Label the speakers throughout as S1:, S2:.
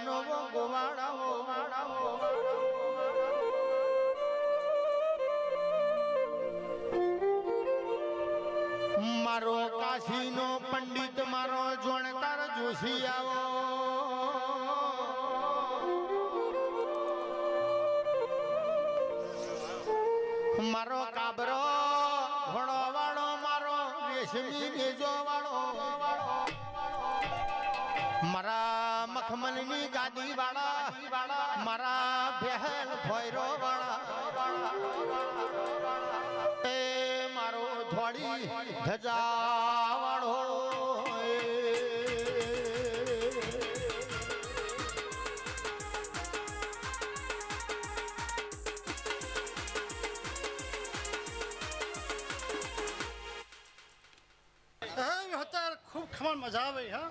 S1: ગોવાળનો ગોવાળા મારો કાશીનો પંડિત મારો જોણકાર જોશી આવો મારો કાબરો ઘોડો વાળો મારો રેશમી નેજો વાળો મારા મખમલની ગાદી વાળા મારા બહેન ભોયરો વાળા એ મારો ધોળી ધજા વાળો
S2: खूब खमन मजा भाई हाँ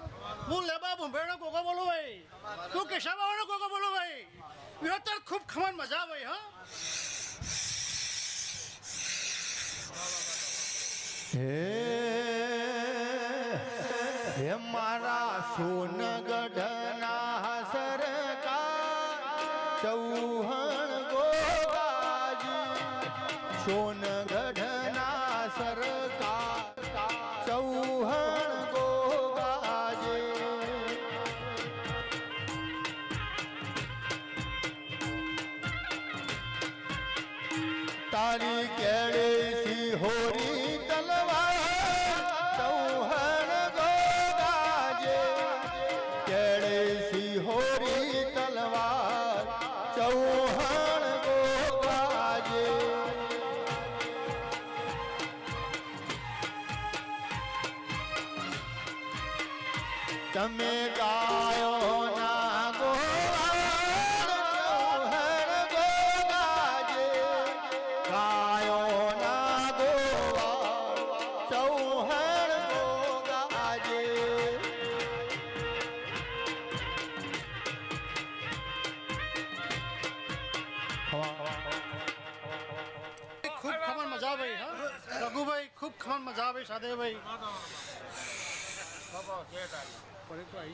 S2: वो लेबा बुम्बेड़ा कोका बोलो भाई तू केशव वाला कोका बोलो भाई विहतर खूब खमन मजा भाई हाँ
S1: हे मारा सोनगढ़ना सरकार चौहान गोगाजी सोनगढ़ना सरकार चौहान गोगाजी तारी केड़े सी होरी तलवार चौहान गोगाजे केड़े सी होरी तलवार चौहान गोगाजे तमे गायो ना गोवाल चौहान गोगाजे गायो ना गोवाल चौहान गोगाजे
S2: खूब खमन मजा भाई हाँ रघु भाई खूब खमन मजा भाई सादे भाई पर तो आई